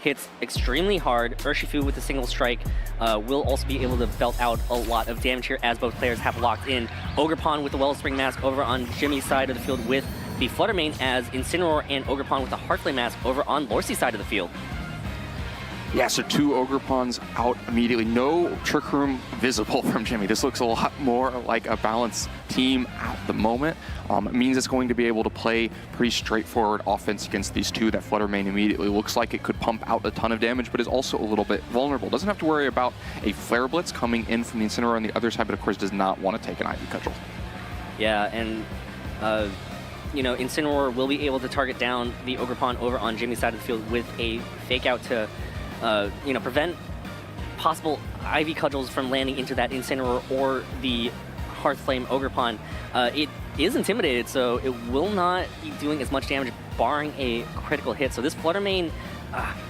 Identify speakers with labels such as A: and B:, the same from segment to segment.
A: hits extremely hard. Urshifu with a single strike will also be able to belt out a lot of damage here as both players have locked in. Ogerpon with the Wellspring Mask over on Jimmy's side of the field with the Flutter Mane, as Incineroar and Ogerpon with the Heartflame Mask over on Lorcy's side of the field.
B: Yeah, so 2 Ogerpons out immediately. No Trick Room visible from Jimmy. This looks a lot more like a balanced team at the moment. It means it's going to be able to play pretty straightforward offense against these 2. That Flutter Mane immediately looks like it could pump out a ton of damage, but is also a little bit vulnerable. Doesn't have to worry about a Flare Blitz coming in from the Incineroar on the other side, but of course does not want to take an Ivy Cudgel. Yeah,
A: and you know, Incineroar will be able to target down the Ogerpon over on Jimmy's side of the field with a fake out to you know, prevent possible Ivy Cudgels from landing into that Incineroar or the Hearthflame Ogerpon. It is intimidated, so it will not be doing as much damage, barring a critical hit. So this Flutter Mane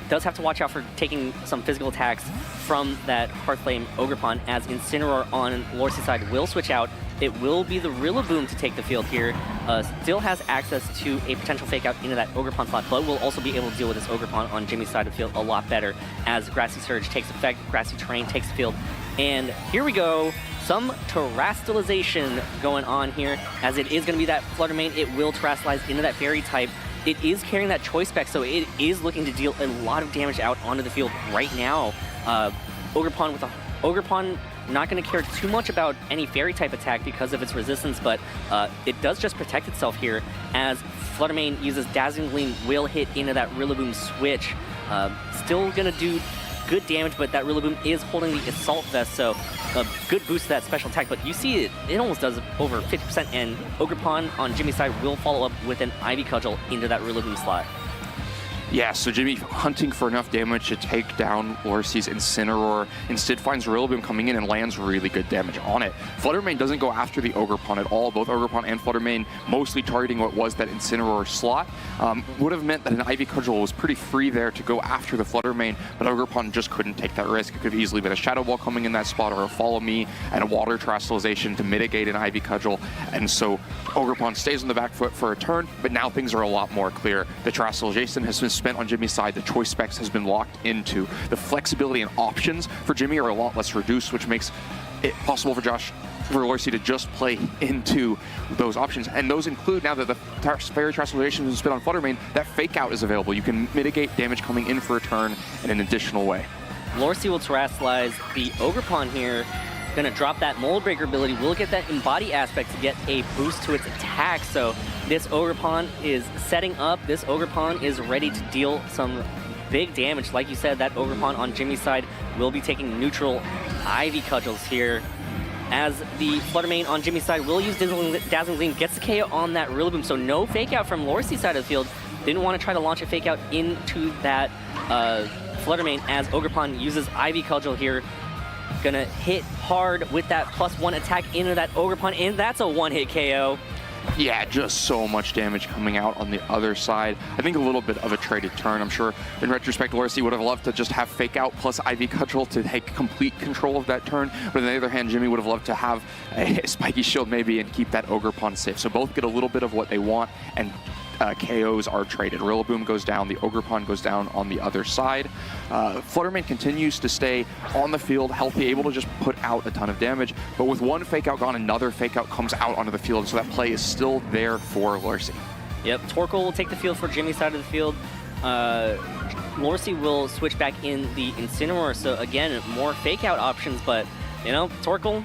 A: does have to watch out for taking some physical attacks from that Hearthflame Ogerpon, as Incineroar on Lorcy's side will switch out. It will be the Rillaboom to take the field here. Still has access to a potential fake out into that Ogerpon slot, but will also be able to deal with this Ogerpon on Jimmy's side of the field a lot better as Grassy Surge takes effect, Grassy Terrain takes the field. And here we go, some Terastallization going on here, as it is going to be that Flutter Mane. It will Terastallize into that Fairy type. It is carrying that Choice Spec, so it is looking to deal a lot of damage out onto the field right now. Ogerpon with a Ogerpon not going to care too much about any Fairy type attack because of its resistance, but it does just protect itself here as Flutter Mane uses Dazzling Gleam, will hit into that Rillaboom switch. Still going to do good damage, but that Rillaboom is holding the Assault Vest, so a good boost to that special attack. But you see it almost does over 50%, and Ogerpon on Jimmy's side will follow up with an Ivy Cudgel into that Rillaboom slot.
B: Yeah, so Jimmy hunting for enough damage to take down Lorcy's Incineroar. Instead finds Rillaboom coming in and lands really good damage on it. Flutter Mane doesn't go after the Ogerpon at all. Both Ogerpon and Flutter Mane mostly targeting what was that Incineroar slot. Would have meant that an Ivy Cudgel was pretty free there to go after the Flutter Mane, but Ogerpon just couldn't take that risk. It could have easily been a Shadow Ball coming in that spot, or a Follow Me and a Water Terastallization to mitigate an Ivy Cudgel. And so Ogerpon stays on the back foot for a turn, but now things are a lot more clear. The Terastallization has been spent on Jimmy's side. The Choice Specs has been locked into. The flexibility and options for Jimmy are a lot less reduced, which makes it possible for Lorcy to just play into those options. And those include, now that the Fairy Terastallization has been spent on Flutter Mane, that Fake Out is available. You can mitigate damage coming in for a turn in an additional way.
A: Lorcy will Terastallize the Ogerpon here. Gonna drop that Mold Breaker ability, will get that Embody aspect to get a boost to its attack. So this Ogerpon is setting up. This Ogerpon is ready to deal some big damage. Like you said, that Ogerpon on Jimmy's side will be taking neutral Ivy Cudgels here, as the Flutter Mane on Jimmy's side will use Dazzling Gleam, gets the KO on that Rillaboom. So no fake out from Lorcy's side of the field. Didn't want to try to launch a fake out into that Flutter Mane, as Ogerpon uses Ivy Cudgel here. Gonna hit hard with that +1 attack into that Ogerpon, and that's a one-hit KO.
B: Yeah, just so much damage coming out on the other side. I think a little bit of a traded turn. I'm sure in retrospect, Lorcy would have loved to just have Fake Out plus Ivy Cudgel to take complete control of that turn. But on the other hand, Jimmy would have loved to have a Spiky Shield maybe and keep that Ogerpon safe. So both get a little bit of what they want, and KOs are traded. Rillaboom goes down, the Ogerpon goes down on the other side. Flutter Mane continues to stay on the field, healthy, able to just put out a ton of damage, but with one Fake Out gone, another Fake Out comes out onto the field, so that play is still there for Lorcy.
A: Yep, Torkoal will take the field for Jimmy's side of the field. Lorcy will switch back in the Incineroar, so again, more Fake Out options, but, you know, Torkoal,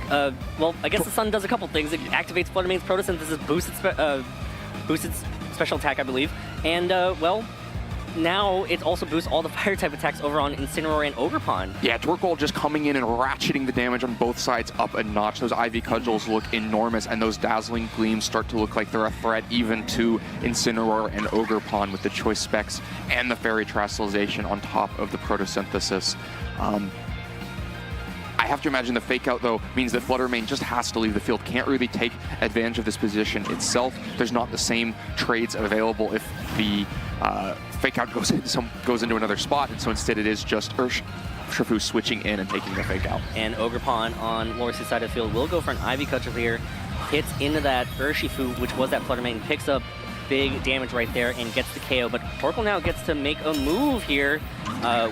A: well, I guess the Sun does a couple things. It activates Flutter Mane's Photosynthesis, boosted special attack, I believe. And, well, now it also boosts all the fire type attacks over on Incineroar and Ogerpon.
B: Yeah, Torkoal just coming in and ratcheting the damage on both sides up a notch. Those Ivy Cudgels look enormous, and those Dazzling Gleams start to look like they're a threat even to Incineroar and Ogerpon with the Choice Specs and the Fairy Terastallization on top of the Photosynthesis. I have to imagine the Fake Out, though, means that Flutter Mane just has to leave the field. Can't really take advantage of this position itself. There's not the same trades available if the Fake Out goes into another spot, and so instead it is just Urshifu switching in and taking the Fake Out.
A: And Ogerpon on Lorcy's side of the field will go for an Ivy Cudgel here. Hits into that Urshifu, which was that Flutter Mane, picks up big damage right there and gets the KO. But Torkoal now gets to make a move here.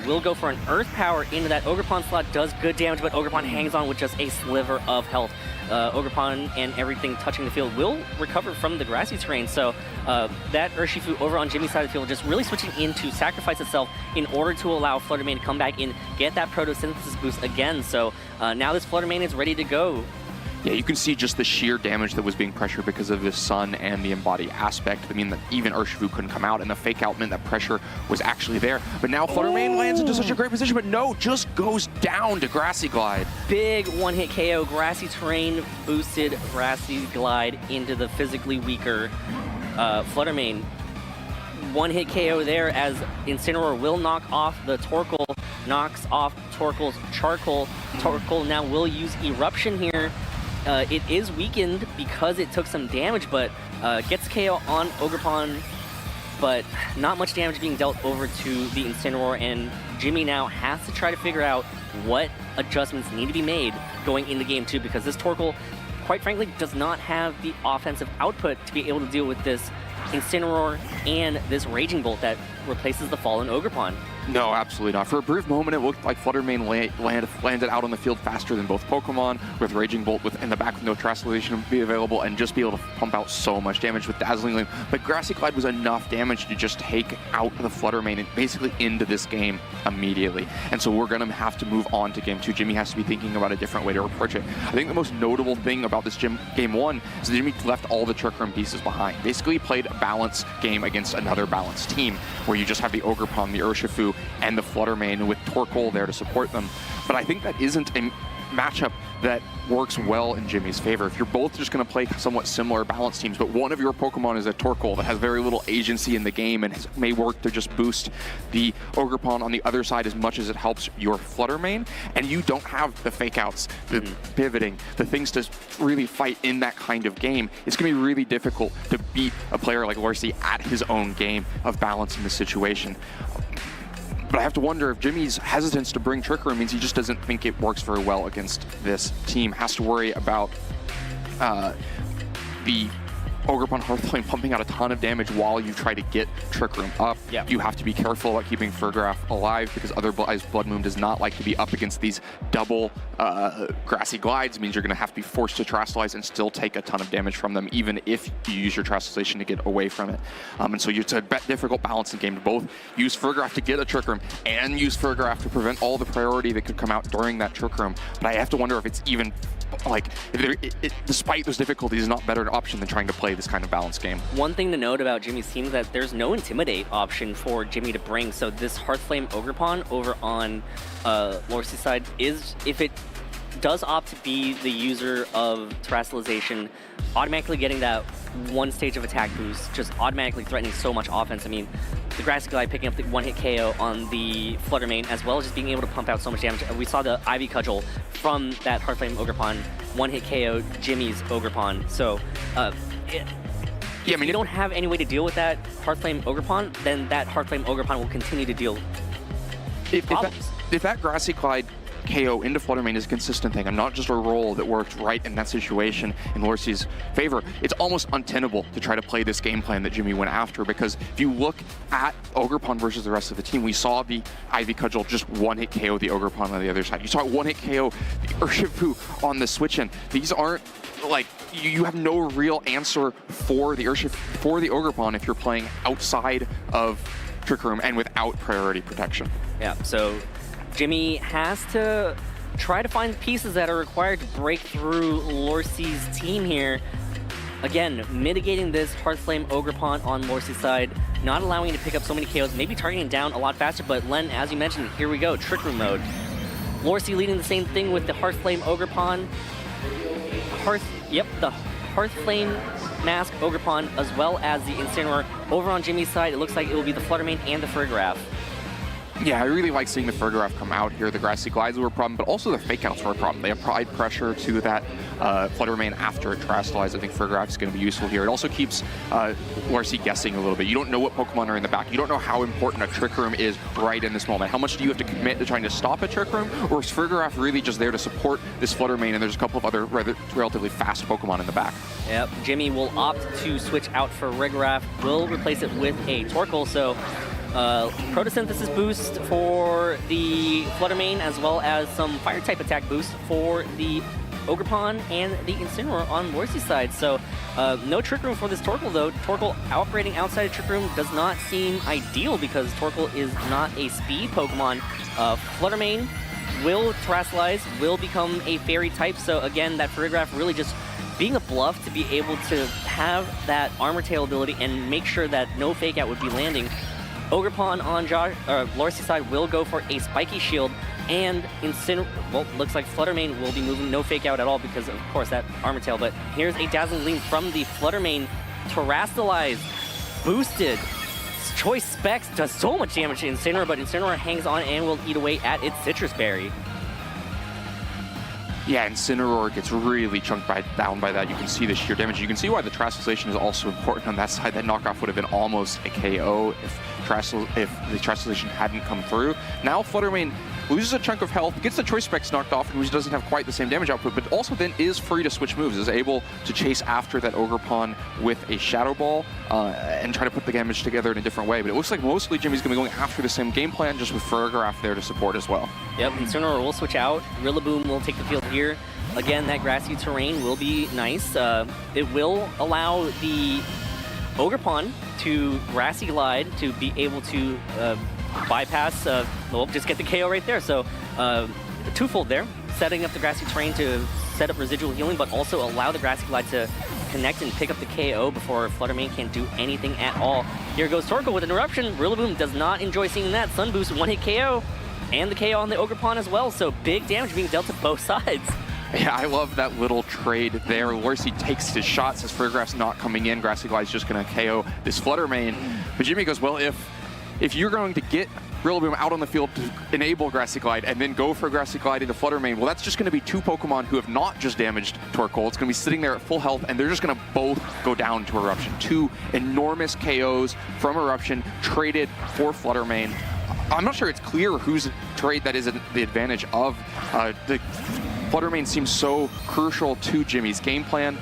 A: Will go for an Earth Power into that Ogerpon slot. Does good damage, but Ogerpon hangs on with just a sliver of health. Ogerpon and everything touching the field will recover from the grassy terrain. So that Urshifu over on Jimmy's side of the field just really switching in to sacrifice itself in order to allow Fluttermane to come back in, get that Photosynthesis boost again. So now this Fluttermane is ready to go.
B: Yeah, you can see just the sheer damage that was being pressured because of the sun and the embody aspect. I mean, that even Urshifu couldn't come out, and the fake out meant that pressure was actually there. But now Fluttermane lands into such a great position, but no, just goes down to Grassy Glide.
A: Big one-hit KO, grassy terrain boosted Grassy Glide into the physically weaker Fluttermane. One-hit KO there as Incineroar will knock off the Torkoal, knocks off Torkoal's Charcoal. Torkoal now will use Eruption here. It is weakened because it took some damage, but gets KO on Ogerpon, but not much damage being dealt over to the Incineroar, and Jimmy now has to try to figure out what adjustments need to be made going into game 2, because this Torkoal, quite frankly, does not have the offensive output to be able to deal with this Incineroar and this Raging Bolt that replaces the fallen Ogerpon.
B: No, absolutely not. For a brief moment, it looked like Fluttermane landed out on the field faster than both Pokemon, with Raging Bolt in the back with no Translation be available, and just be able to pump out so much damage with Dazzling Gleam. But Grassy Glide was enough damage to just take out the Fluttermane and basically into this game immediately. And so we're going to have to move on to game 2. Jimmy has to be thinking about a different way to approach it. I think the most notable thing about this game 1 is that Jimmy left all the Trick Room pieces behind. Basically played a balanced game against another balanced team, where you just have the Ogerpon, the Urshifu, and the Fluttermane with Torkoal there to support them. But I think that isn't a matchup that works well in Jimmy's favor. If you're both just going to play somewhat similar balanced teams, but one of your Pokemon is a Torkoal that has very little agency in the game and may work to just boost the Ogerpon on the other side as much as it helps your Fluttermane, and you don't have the fake outs, the pivoting, the things to really fight in that kind of game, it's going to be really difficult to beat a player like Lorcy at his own game of balance in the situation. But I have to wonder if Jimmy's hesitance to bring Trick Room means he just doesn't think it works very well against this team. Has to worry about the Ogerpon Hearthflame pumping out a ton of damage while you try to get Trick Room up.
A: Yep. You
B: have to be careful about keeping Furgraf alive, because otherwise Blood Moon does not like to be up against these double Grassy Glides. It means you're going to have to be forced to Terastallize and still take a ton of damage from them, even if you use your Terastallization to get away from it. And so it's a difficult balancing game to both use Furgraf to get a Trick Room and use Furgraf to prevent all the priority that could come out during that Trick Room. But I have to wonder if it's even, like, despite those difficulties, is not a better option than trying to play this kind of balanced game.
A: One thing to note about Jimmy's team is that there's no Intimidate option for Jimmy to bring, so this Hearthflame Ogerpon over on Lorcy's side is, if it does opt to be the user of Terastallization, automatically getting that one stage of attack boost, just automatically threatening so much offense. I mean, the Grassy Glide picking up the one-hit KO on the Fluttermane, as well as just being able to pump out so much damage. We saw the Ivy Cudgel from that Hearthflame Ogerpon, one-hit KO Jimmy's Ogerpon. So, if you don't have any way to deal with that Hearthflame Ogerpon, then that Hearthflame Ogerpon will continue to deal problems.
B: If that Grassy Glide KO into Fluttermane is a consistent thing, and not just a roll that worked right in that situation in Lorcy's favor, it's almost untenable to try to play this game plan that Jimmy went after, because if you look at Ogerpon versus the rest of the team, we saw the Ivy Cudgel just one-hit KO the Ogerpon on the other side. You saw it one-hit KO the Urshifu on the switch-in. These aren't, like, you have no real answer for the Ogerpon if you're playing outside of Trick Room and without priority protection.
A: Yeah, so Jimmy has to try to find pieces that are required to break through Lorcy's team here. Again, mitigating this Hearthflame Ogerpon on Lorcy's side, not allowing him to pick up so many KOs, maybe targeting down a lot faster, but Len, as you mentioned, here we go, Trick Room mode. Lorcy leading the same thing with the Hearthflame Ogerpon. The Hearthflame Mask Ogerpon, as well as the Incineroar. Over on Jimmy's side, it looks like it will be the Fluttermane and the Furgraf.
B: Yeah, I really like seeing the Fergraf come out here. The grassy glides were a problem, but also the fake outs were a problem. They applied pressure to that Flutter Mane after it terastallized. I think Fergraf is going to be useful here. It also keeps Lorcy guessing a little bit. You don't know what Pokemon are in the back. You don't know how important a Trick Room is right in this moment. How much do you have to commit to trying to stop a Trick Room? Or is Fergraf really just there to support this Flutter Mane, and there's a couple of other relatively fast Pokemon in the back?
A: Yep, Jimmy will opt to switch out for Fergraf. Will replace it with a Torkoal, so Photosynthesis boost for the Flutter Mane, as well as some Fire-type attack boost for the Ogerpon and the Incineroar on Lorcy's side. So no Trick Room for this Torkoal, though. Torkoal operating outside of Trick Room does not seem ideal because Torkoal is not a speed Pokemon. Flutter Mane will Terastallize, will become a Fairy type, so again, that Fergraf really just being a bluff to be able to have that Armor Tail ability and make sure that no Fake Out would be landing. Ogerpon on Lorcy's side will go for a Spiky Shield, and well, looks like Flutter Mane will be moving no Fake Out at all because, of course, that Armor Tail. But here's a Dazzling Gleam from the Flutter Mane. Terastallized, boosted. Choice Specs does so much damage to Incineroar, but Incineroar hangs on and will eat away at its Citrus Berry.
B: Yeah, Incineroar gets really chunked down by that. You can see the sheer damage. You can see why the Terastallization is also important on that side. That knockoff would have been almost a KO if the Terastallization hadn't come through. Now Flutter Mane loses a chunk of health, gets the Choice Specs knocked off, which doesn't have quite the same damage output, but also then is free to switch moves, is able to chase after that Ogerpon with a Shadow Ball and try to put the damage together in a different way. But it looks like mostly Jimmy's going to be going after the same game plan, just with Fergraf there to support as well.
A: Yep, Incineroar will switch out. Rillaboom will take the field here. Again, that grassy terrain will be nice. It will allow the Ogerpon to Grassy Glide to be able to bypass, well, just get the KO right there. So twofold there, setting up the grassy terrain to set up residual healing, but also allow the Grassy Glide to connect and pick up the KO before Flutter Mane can do anything at all. Here goes Torkoal with an Eruption. Rillaboom does not enjoy seeing that. Sun Boost, one-hit KO, and the KO on the Ogerpon as well, so big damage being dealt to both sides.
B: Yeah, I love that little trade there. Lorcy takes his shots as Fergraf's not coming in. Grassy Glide's just going to KO this Flutter Mane. But Jimmy goes, well, if you're going to get Rillaboom out on the field to enable Grassy Glide and then go for Grassy Glide into Flutter Mane, well, that's just going to be two Pokemon who have not just damaged Torkoal. It's going to be sitting there at full health, and they're just going to both go down to Eruption. Two enormous KOs from Eruption traded for Flutter Mane. I'm not sure it's clear whose trade that is the advantage of. The Flutter Mane seems so crucial to Jimmy's game plan.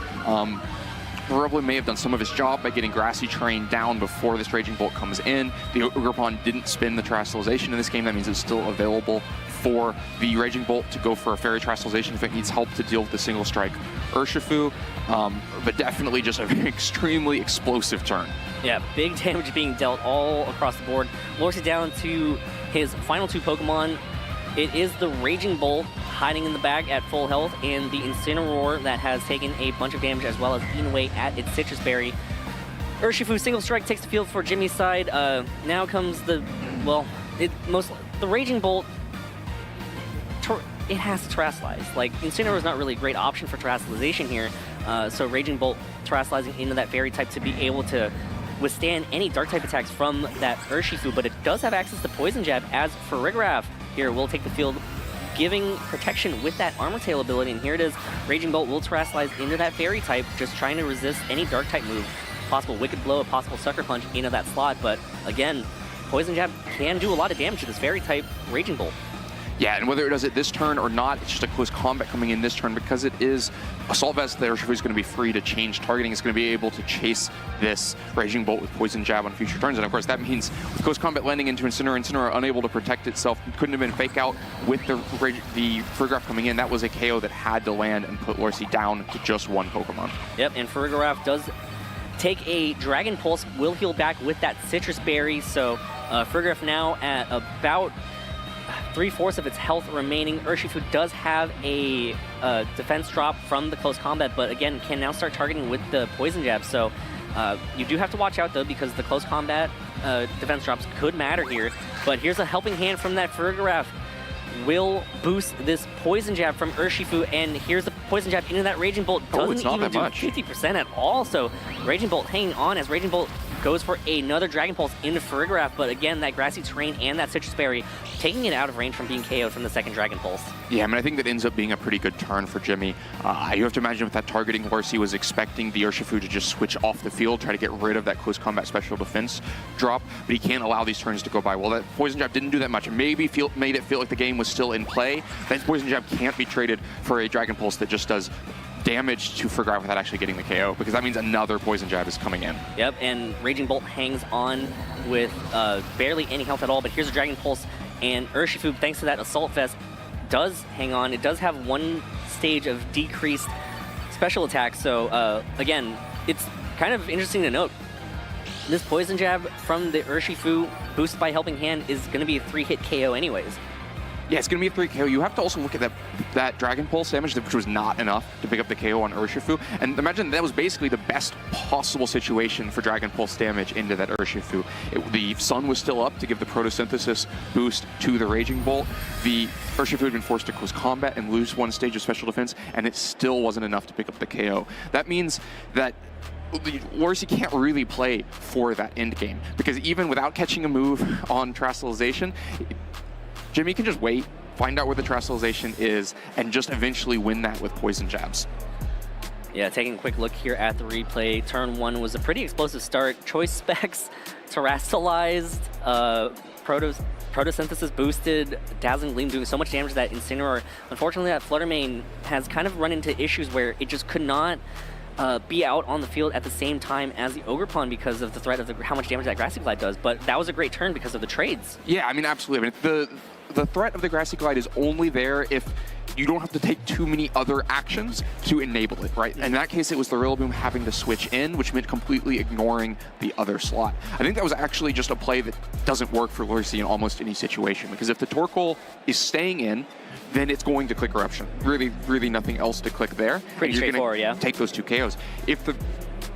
B: Rillaboom may have done some of his job by getting Grassy Terrain down before this Raging Bolt comes in. The Ogerpon didn't spin the Terastallization in this game. That means it's still available for the Raging Bolt to go for a Fairy Terastallization if it needs help to deal with the single strike Urshifu. But definitely just an extremely explosive turn.
A: Yeah, big damage being dealt all across the board. Lorcy down to his final two Pokemon. It is the Raging Bolt hiding in the bag at full health, and the Incineroar that has taken a bunch of damage as well as eaten away at its Citrus Berry. Urshifu single strike takes the field for Jimmy's side. Now comes the, well, the Raging Bolt. It has to Terastallize. Like, Incineroar is not really a great option for Terastallization here, so Raging Bolt Terastallizing into that Fairy type to be able to withstand any Dark type attacks from that Urshifu, but it does have access to Poison Jab as Fergraf here will take the field, giving protection with that Armor Tail ability, and here it is. Raging Bolt will Terastallize into that Fairy type, just trying to resist any Dark type move. Possible Wicked Blow, a possible Sucker Punch into that slot, but again, Poison Jab can do a lot of damage to this Fairy type Raging Bolt.
B: Yeah, and whether it does it this turn or not, it's just a close combat coming in this turn because it is Assault Vest that Urshifu is going to be free to change targeting. It's going to be able to chase this Raging Bolt with Poison Jab on future turns. And of course, that means with close combat landing into Incineroar unable to protect itself, couldn't have been Fake Out with the Fergraf coming in. That was a KO that had to land and put Lorcy down to just one Pokemon. Yep,
A: and Fergraf does take a Dragon Pulse, will heal back with that Citrus Berry. So Fergraf now at about 3/4 of its health remaining. Urshifu does have a defense drop from the close combat, but again, can now start targeting with the Poison Jab. So you do have to watch out, though, because the close combat defense drops could matter here. But here's a helping hand from that Fergraf. Will boost this Poison Jab from Urshifu, and here's the Poison Jab into that Raging Bolt. Doesn't even do 50% at all, so Raging Bolt hanging on as Raging Bolt goes for another Dragon Pulse into Farigiraf, but again, that grassy terrain and that Citrus Berry taking it out of range from being KO'd from the second Dragon Pulse.
B: Yeah, I mean, I think that ends up being a pretty good turn for Jimmy. You have to imagine with that targeting, Lorcy was expecting the Urshifu to just switch off the field, try to get rid of that close combat special defense drop, but he can't allow these turns to go by. Well, that Poison Jab didn't do that much. It made it feel like the game was still in play. That Poison Jab can't be traded for a Dragon Pulse that just does damage to Farigiraf without actually getting the KO, because that means another Poison Jab is coming in.
A: Yep, and Raging Bolt hangs on with barely any health at all, but here's a Dragon Pulse, and Urshifu, thanks to that Assault Vest, does hang on. It does have one stage of decreased special attack, so again, it's kind of interesting to note. This Poison Jab from the Urshifu, boosted by Helping Hand, is going to be a 3-hit KO anyways.
B: Yeah, it's going to be a 3 KO. You have to also look at that Dragon Pulse damage, which was not enough to pick up the KO on Urshifu. And imagine that was basically the best possible situation for Dragon Pulse damage into that Urshifu. The Sun was still up to give the Photosynthesis boost to the Raging Bolt. The Urshifu had been forced to close combat and lose one stage of special defense, and it still wasn't enough to pick up the KO. That means that Lorcy can't really play for that end game, because even without catching a move on Terastallization, Jimmy can just wait, find out where the Terastallization is, and just eventually win that with Poison Jabs.
A: Yeah, taking a quick look here at the replay, turn 1 was a pretty explosive start. Choice Specs, Terastallized, Photosynthesis boosted, Dazzling Gleam doing so much damage that Incineroar, unfortunately that Flutter Mane has kind of run into issues where it just could not be out on the field at the same time as the Ogerpon because of the threat of how much damage that Grassy Glide does. But that was a great turn because of the trades.
B: Yeah, I mean, absolutely. I mean, the threat of the Grassy Glide is only there if you don't have to take too many other actions to enable it, right? In that case, it was the Rillaboom having to switch in, which meant completely ignoring the other slot. I think that was actually just a play that doesn't work for Lorcy in almost any situation, because if the Torkoal is staying in, then it's going to click Eruption. Really nothing else to click there.
A: Pretty straightforward, yeah.
B: Take those 2 KOs. If the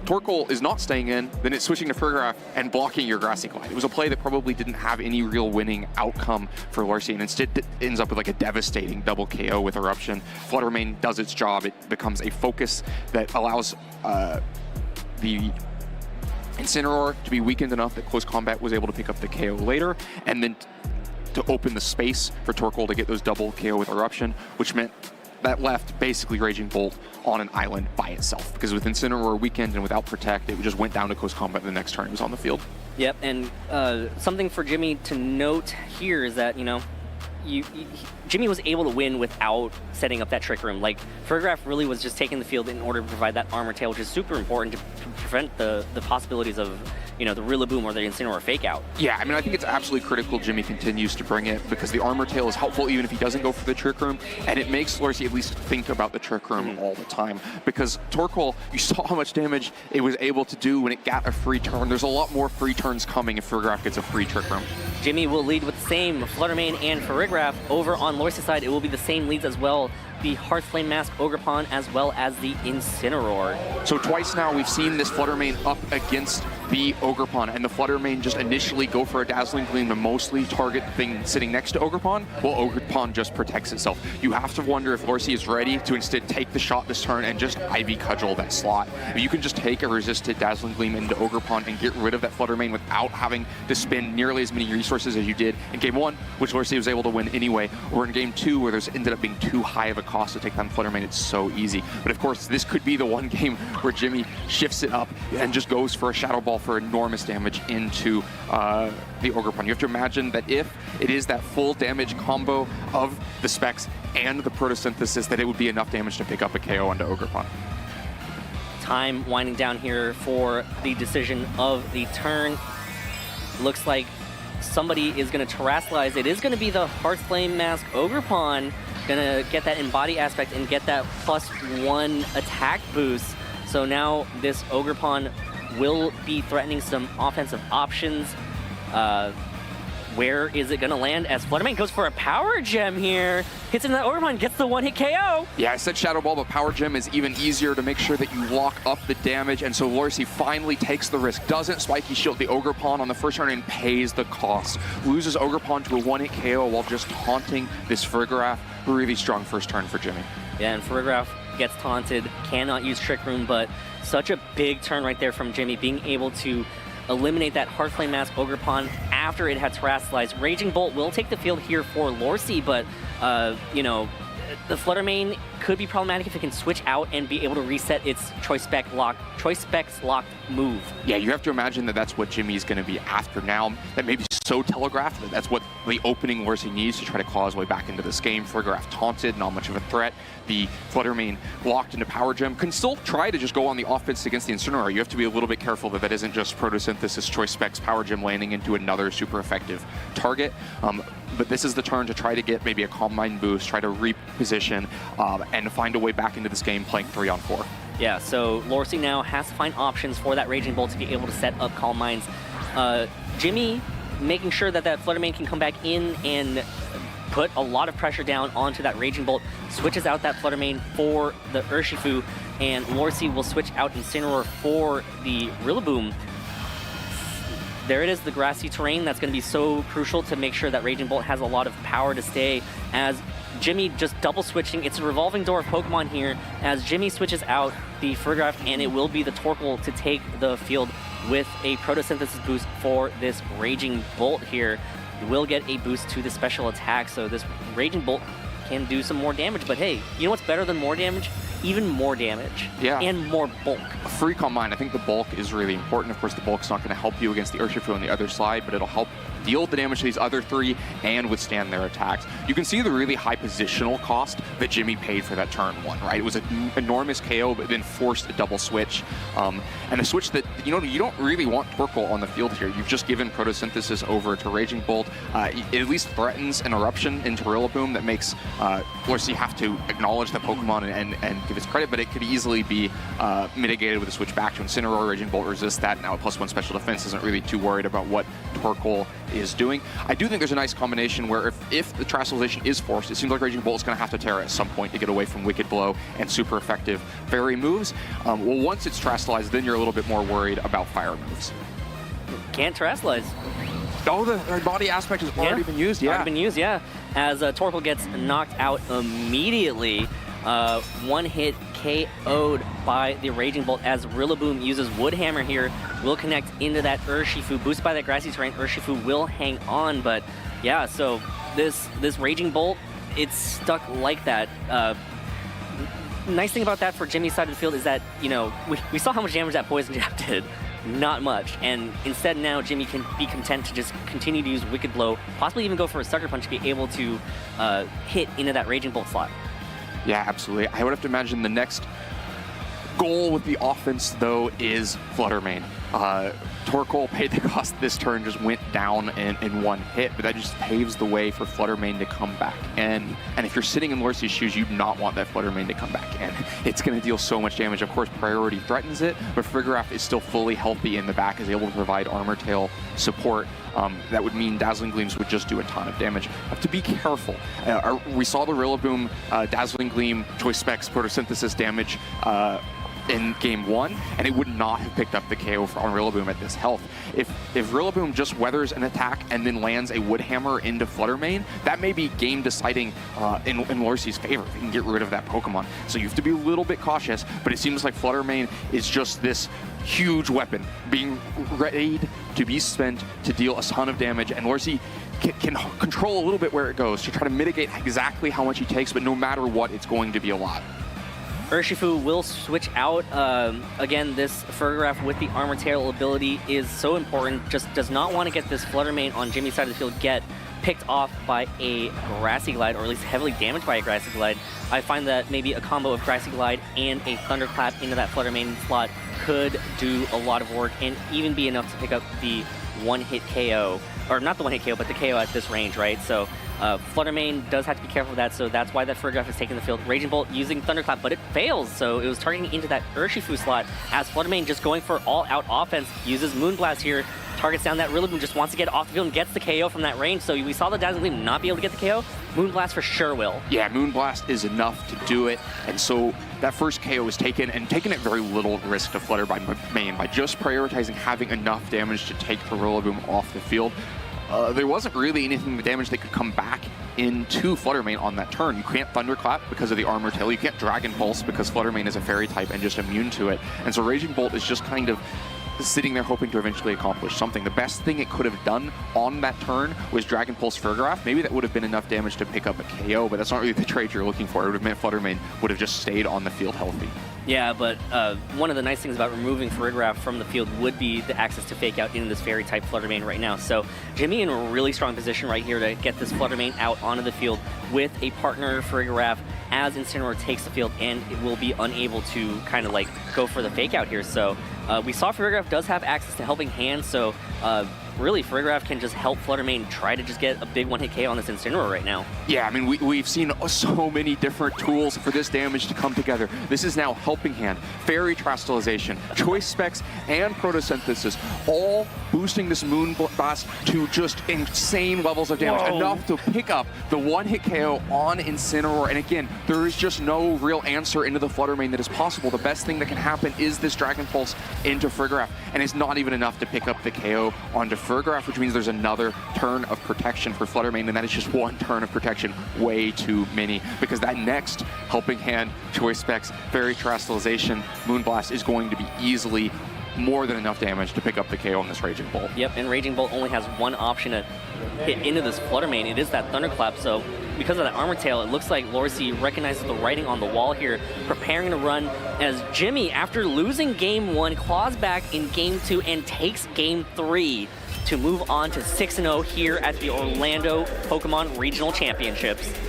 B: Torkoal is not staying in, then it's switching to Farigiraf and blocking your Grassy Glide. It was a play that probably didn't have any real winning outcome for Lorcy, and instead it ends up with like a devastating double KO with Eruption. Flutter Mane does its job. It becomes a focus that allows the Incineroar to be weakened enough that close combat was able to pick up the KO later, and then to open the space for Torkoal to get those double KO with Eruption, which meant that left basically Raging Bolt on an island by itself, because with Incineroar weakened and without Protect, it just went down to close combat the next turn it was on the field.
A: Yep, and something for Jimmy to note here is that, you know, Jimmy was able to win without setting up that Trick Room. Like, Farigiraf really was just taking the field in order to provide that Armor Tail, which is super important to prevent the possibilities of, you know, the Rillaboom or the Incineroar fake out.
B: Yeah, I mean, I think it's absolutely critical Jimmy continues to bring it, because the Armor Tail is helpful even if he doesn't go for the Trick Room, and it makes Lorcy at least think about the Trick Room all the time. Because Torkoal, you saw how much damage it was able to do when it got a free turn. There's a lot more free turns coming if Farigiraf gets a free Trick Room.
A: Jimmy will lead with the same Flutter Mane and Farigiraf. Over on Lorcy's side, it will be the same leads as well. The Hearthflame Mask Ogerpon as well as the Incineroar.
B: So twice now we've seen this Flutter Mane up against the Ogerpon, and the Flutter Mane just initially go for a Dazzling Gleam to mostly target the thing sitting next to Ogerpon, while Ogerpon just protects itself. You have to wonder if Lorcy is ready to instead take the shot this turn and just Ivy Cudgel that slot. If you can just take a resisted Dazzling Gleam into Ogerpon and get rid of that Flutter Mane without having to spend nearly as many resources as you did in Game 1, which Lorcy was able to win anyway, or in Game 2 where there's ended up being too high of a cost to take down Flutter Mane, it's so easy. But of course, this could be the one game where Jimmy shifts it up and just goes for a Shadow Ball for enormous damage into the Ogerpon. You have to imagine that if it is that full damage combo of the Specs and the Photosynthesis, that it would be enough damage to pick up a KO onto Ogerpon.
A: Time winding down here for the decision of the turn. Looks like somebody is going to Terastallize. It is going to be the Hearthflame Mask Ogerpon, going to get that Embody aspect and get that +1 attack boost. So now this Ogerpon will be threatening some offensive options. Where is it going to land as Flutter Mane goes for a Power Gem here? Hits into that Ogerpon, gets the one-hit KO.
B: Yeah, I said Shadow Ball, but Power Gem is even easier to make sure that you lock up the damage, and so Lorcy finally takes the risk. Doesn't Spiky Shield the Ogerpon on the first turn and pays the cost. Loses Ogerpon to a one-hit KO while just taunting this Farigiraf. Really strong first turn for Jimmy.
A: Yeah, and Farigiraf gets taunted, cannot use Trick Room, but such a big turn right there from Jimmy, being able to eliminate that Heart Flame Mask Ogerpon after it had Terastallized. Raging Bolt will take the field here for Lorcy, but, you know, the Flutter Mane could be problematic if it can switch out and be able to reset its Choice Specs locked move.
B: Yeah, you have to imagine that that's what Jimmy's going to be after now. That may be so telegraphed that that's what the opening Lorcy needs to try to claw his way back into this game. Frigoraph taunted, not much of a threat. The Flutter Mane locked into Power Gem. Can still try to just go on the offense against the Incineroar. You have to be a little bit careful that that isn't just Photosynthesis, Choice Specs, Power Gem landing into another super effective target. But this is the turn to try to get maybe a Calm Mind boost, try to reposition, and find a way back into this game playing 3-on-4.
A: Yeah, so Lorcy now has to find options for that Raging Bolt to be able to set up Calm Minds. Jimmy making sure that that Flutter Mane can come back in and put a lot of pressure down onto that Raging Bolt, switches out that Flutter Mane for the Urshifu, and Lorcy will switch out Incineroar for the Rillaboom. There it is, the grassy terrain. That's going to be so crucial to make sure that Raging Bolt has a lot of power to stay, as Jimmy just double switching. It's a revolving door of Pokemon here as Jimmy switches out the Frigoraph, and it will be the Torkoal to take the field with a Photosynthesis boost for this Raging Bolt here. Will get a boost to the special attack, so this Raging Bolt can do some more damage. But hey, you know what's better than more damage? Even more damage.
B: Yeah.
A: And more bulk.
B: A free Calm Mind. I think the bulk is really important. Of course, the bulk's not going to help you against the Urshifu on the other side, but it'll help deal the damage to these other three and withstand their attacks. You can see the really high positional cost that Jimmy paid for that turn one, right? It was an enormous KO, but then forced a double switch. And a switch that, you know, you don't really want Torkoal on the field here. You've just given Photosynthesis over to Raging Bolt. It at least threatens an Eruption into Rillaboom that makes Lorcy have to acknowledge that Pokemon and give its credit, but it could easily be mitigated with a switch back to Incineroar. Raging Bolt resists that. Now a +1 special defense isn't really too worried about what Torkoal is doing. I do think there's a nice combination where if the Terastallization is forced, it seems like Raging Bolt is going to have to Terra at some point to get away from Wicked Blow and super effective fairy moves. Well, once it's Terastallized, then you're a little bit more worried about fire moves.
A: Can't Terastallize.
B: Oh, the body aspect has already been used, yeah.
A: Already been used, yeah. As Torkoal gets knocked out immediately. One hit KO'd by the Raging Bolt as Rillaboom uses Wood Hammer here. Will connect into that Urshifu. Boosted by that grassy terrain, Urshifu will hang on, but yeah, so this Raging Bolt, it's stuck like that. Nice thing about that for Jimmy's side of the field is that, you know, we saw how much damage that Poison Jab did. Not much, and instead now Jimmy can be content to just continue to use Wicked Blow, possibly even go for a Sucker Punch to be able to hit into that Raging Bolt slot.
B: Yeah, absolutely. I would have to imagine the next goal with the offense, though, is Flutter Mane. Torkoal paid the cost this turn, just went down in one hit, but that just paves the way for Flutter Mane to come back. And if you're sitting in Lorcy's shoes, you do not want that Flutter Mane to come back in. It's going to deal so much damage. Of course, Priority threatens it, but Frigoraph is still fully healthy in the back, is able to provide Armor Tail support. That would mean Dazzling Gleams would just do a ton of damage. Have to be careful. We saw the Rillaboom Dazzling Gleam, Choice Specs, Photosynthesis damage in game one, and it would not have picked up the KO on Rillaboom at this health. If Rillaboom just weathers an attack and then lands a Wood Hammer into Flutter Mane, that may be game deciding in Lorcy's favor if you can get rid of that Pokemon. So you have to be a little bit cautious, but it seems like Flutter Mane is just this huge weapon being ready to be spent to deal a ton of damage, and Lorcy can control a little bit where it goes to try to mitigate exactly how much he takes, but no matter what, it's going to be a lot.
A: Urshifu will switch out. Again, this Frigoraph with the Armor Tail ability is so important. Just does not want to get this Flutter Mane on Jimmy's side of the field get picked off by a Grassy Glide, or at least heavily damaged by a Grassy Glide. I find that maybe a combo of Grassy Glide and a Thunderclap into that Flutter Mane slot could do a lot of work and even be enough to pick up the one-hit KO. Or not the one-hit KO, but the KO at this range, right? So Flutter Mane does have to be careful of that, so that's why that Frigoraph is taking the field. Raging Bolt using Thunderclap, but it fails, so it was targeting into that Urshifu slot, as Flutter Mane just going for all-out offense, uses Moonblast here, targets down that Rillaboom, just wants to get off the field and gets the KO from that range, so we saw the Dazzling Gleam not be able to get the KO. Moonblast for sure will.
B: Yeah, Moonblast is enough to do it, and so that first KO was taken, and taken at very little risk to Flutter Mane by just prioritizing having enough damage to take the Rillaboom off the field. There wasn't really anything the damage that could come back into Flutter Mane on that turn. You can't Thunderclap because of the Armor Tail. You can't Dragon Pulse because Flutter Mane is a Fairy type and just immune to it. And so Raging Bolt is just kind of sitting there hoping to eventually accomplish something. The best thing it could have done on that turn was Dragon Pulse Farigiraf. Maybe that would have been enough damage to pick up a KO, but that's not really the trade you're looking for. It would have meant Flutter Mane would have just stayed on the field healthy.
A: Yeah, but one of the nice things about removing Farigiraf from the field would be the access to Fake Out in this Fairy-type Flutter Mane right now. So Jimmy in a really strong position right here to get this Flutter Mane out onto the field with a partner Farigiraf as Incineroar takes the field, and it will be unable to kind of like go for the Fake Out here. So we saw Farigiraf does have access to Helping Hand, so really Farigiraf can just help Flutter Mane try to just get a big one-hit KO on this Incineroar right now.
B: Yeah, I mean, we've seen so many different tools for this damage to come together. This is now Helping Hand, Fairy Trastalization, Choice Specs, and Photosynthesis, all boosting this Moon Blast to just insane levels of damage, enough to pick up the one-hit KO on Incineroar. And again, there is just no real answer into the Flutter Mane that is possible. The best thing that can happen is this Dragon Pulse into Farigiraf, and it's not even enough to pick up the KO onto Farigiraf, which means there's another turn of protection for Flutter Mane, and that is just one turn of protection way too many, because that next Helping Hand, Choice Specs, Fairy Trastalization, Moonblast is going to be easily more than enough damage to pick up the KO on this Raging Bolt.
A: Yep, and Raging Bolt only has one option to hit into this Flutter Mane. It is that Thunderclap, so because of that Armor Tail, it looks like Lorcy recognizes the writing on the wall here, preparing to run as Jimmy, after losing Game 1, claws back in Game 2 and takes Game 3 to move on to 6-0 here at the Orlando Pokemon Regional Championships.